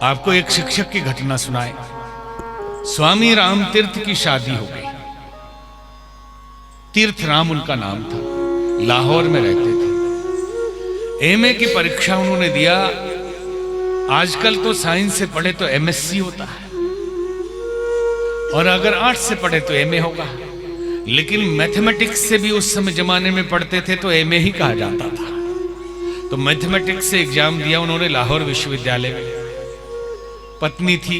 आपको एक शिक्षक की घटना सुनाए। स्वामी राम तीर्थ की शादी हो गई। तीर्थ राम उनका नाम था, लाहौर में रहते थे। एमए की परीक्षा उन्होंने दिया। आजकल तो साइंस से पढ़े तो एमएससी होता है, और अगर आर्ट्स से पढ़े तो एमए होगा। लेकिन मैथमेटिक्स से भी उस समय जमाने में पढ़ते थे तो एमए ही कहा जाता था। तो मैथमेटिक्स से एग्जाम दिया उन्होंने लाहौर विश्वविद्यालय में। पत्नी थी,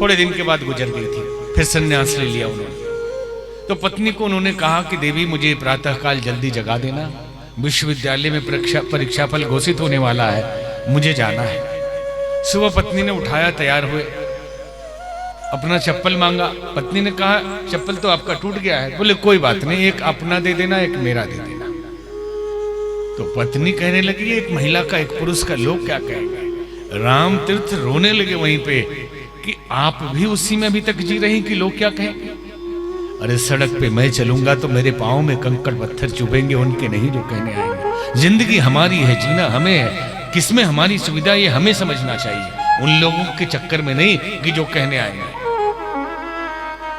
थोड़े दिन के बाद गुजर गई थी, फिर संन्यास ले लिया उन्होंने। तो पत्नी को उन्होंने कहा कि देवी मुझे प्रातःकाल जल्दी जगा देना, विश्वविद्यालय में परीक्षा फल घोषित होने वाला है, मुझे जाना है। सुबह पत्नी ने उठाया, तैयार हुए, अपना चप्पल मांगा। पत्नी ने कहा चप्पल तो आपका टूट गया है। बोले कोई बात नहीं, एक अपना दे देना, एक मेरा दे देना। तो पत्नी कहने लगी एक महिला का एक पुरुष का लोग क्या कहेंगे। राम तीर्थ रोने लगे वहीं पे कि आप भी उसी में अभी तक जी रही कि लोग क्या कहेंगे। अरे सड़क पे मैं चलूंगा तो मेरे पाँव में कंकड़ पत्थर चुभेंगे, उनके नहीं जो कहने आएंगे। जिंदगी हमारी है, जीना हमें है, किसमें हमारी सुविधा ये हमें समझना चाहिए, उन लोगों के चक्कर में नहीं कि जो कहने आएंगे।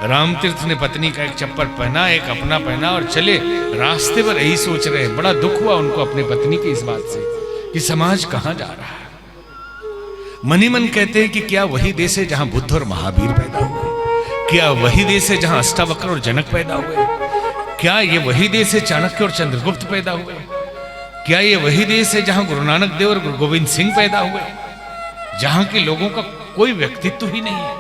राम तीर्थ ने पत्नी का एक चप्पल पहना, एक अपना पहना और चले। रास्ते पर यही सोच रहे, बड़ा दुख हुआ उनको अपने पत्नी की इस बात से कि समाज कहां जा रहा है। मन ही मन कहते हैं कि क्या वही देश है जहां बुद्ध और महावीर पैदा हुए? क्या वही देश है जहां अष्टावक्र और जनक पैदा हुए? क्या ये वही देश है चाणक्य और चंद्रगुप्त पैदा हुए? क्या ये वही देश है जहां गुरु नानक देव और गुरु गोविंद सिंह पैदा हुए? जहां के लोगों का कोई व्यक्तित्व ही नहीं है।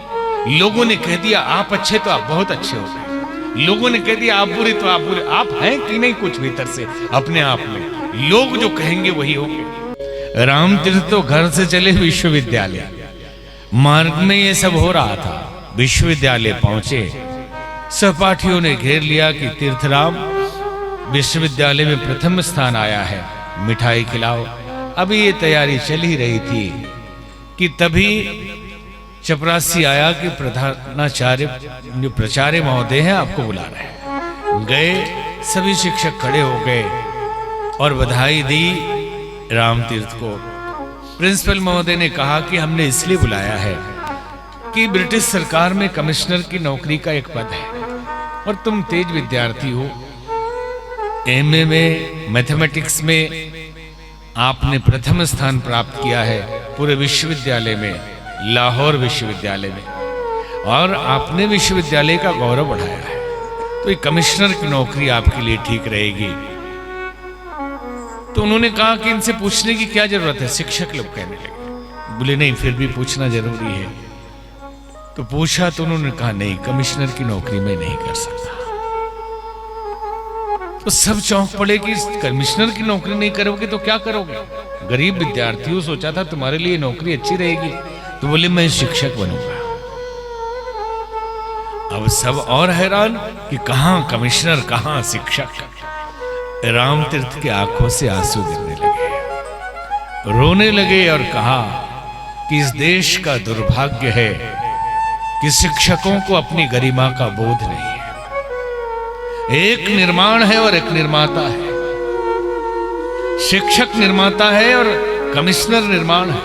लोगों ने कह दिया आप अच्छे तो आप बहुत अच्छे हो गए, लोगों ने कह दिया आप बुरे तो आप बुरे। आप हैं कि नहीं कुछ भीतर से अपने आप में, लोग जो कहेंगे वही होंगे। राम तीर्थ तो घर से चले विश्वविद्यालय, मार्ग में ये सब हो रहा था। विश्वविद्यालय पहुंचे, सहपाठियों ने घेर लिया कि तीर्थराम विश्वविद्यालय में प्रथम स्थान आया है, मिठाई खिलाओ। अभी ये तैयारी चल ही रही थी कि तभी चपरासी आया कि प्रधानाचार्य जो प्राचार्य महोदय हैं आपको बुला रहे हैं। गए, सभी शिक्षक खड़े हो गए और बधाई दी राम तीर्थ को। प्रिंसिपल महोदय ने कहा कि हमने इसलिए बुलाया है कि ब्रिटिश सरकार में कमिश्नर की नौकरी का एक पद है और तुम तेज विद्यार्थी हो। एमए में मैथमेटिक्स में आपने प्रथम स्थान प्राप्त किया है पूरे विश्वविद्यालय में, लाहौर विश्वविद्यालय में, और आपने विश्वविद्यालय का गौरव बढ़ाया है। तो एक कमिश्नर की नौकरी आपके लिए ठीक रहेगी। तो उन्होंने कहा कि इनसे पूछने की क्या जरूरत है, शिक्षक लोग कहने लगे। बोले नहीं फिर भी पूछना जरूरी है। तो पूछा तो उन्होंने कहा नहीं, कमिश्नर की नौकरी में नहीं कर सकता। तो सब चौंक पड़े कि कमिश्नर की नौकरी नहीं करोगे तो क्या करोगे? गरीब विद्यार्थी हो, सोचा था तुम्हारे लिए नौकरी अच्छी रहेगी। तो बोले मैं शिक्षक बनूंगा। अब सब और हैरान कि कहां कमिश्नर कहां शिक्षक। राम तीर्थ की आंखों से आंसू गिरने लगे, रोने लगे और कहा कि इस देश का दुर्भाग्य है कि शिक्षकों को अपनी गरिमा का बोध नहीं है। एक निर्माण है और एक निर्माता है। शिक्षक निर्माता है और कमिश्नर निर्माण है।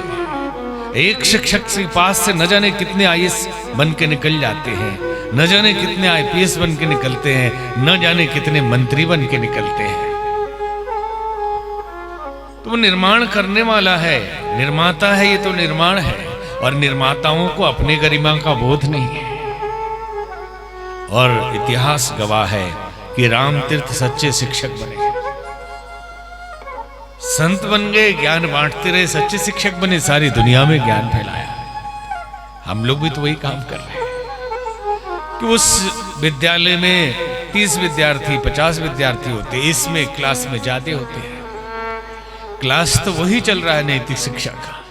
एक शिक्षक के पास से न जाने कितने आईएएस बन के निकल जाते हैं, न जाने कितने आईपीएस बन के निकलते हैं, न जाने कितने मंत्री बन के निकलते हैं। तो वो निर्माण करने वाला है, निर्माता है, ये तो निर्माण है। और निर्माताओं को अपने गरिमा का बोध नहीं है। और इतिहास गवाह है कि राम तीर्थ सच्चे शिक्षक बने, संत बन गए, ज्ञान बांटते रहे, सच्चे शिक्षक बने, सारी दुनिया में ज्ञान फैलाया। हम लोग भी तो वही काम कर रहे हैं कि उस विद्यालय में 30 विद्यार्थी 50 विद्यार्थी होते, इसमें क्लास में ज्यादा होते हैं। क्लास तो वही चल रहा है नैतिक शिक्षा का।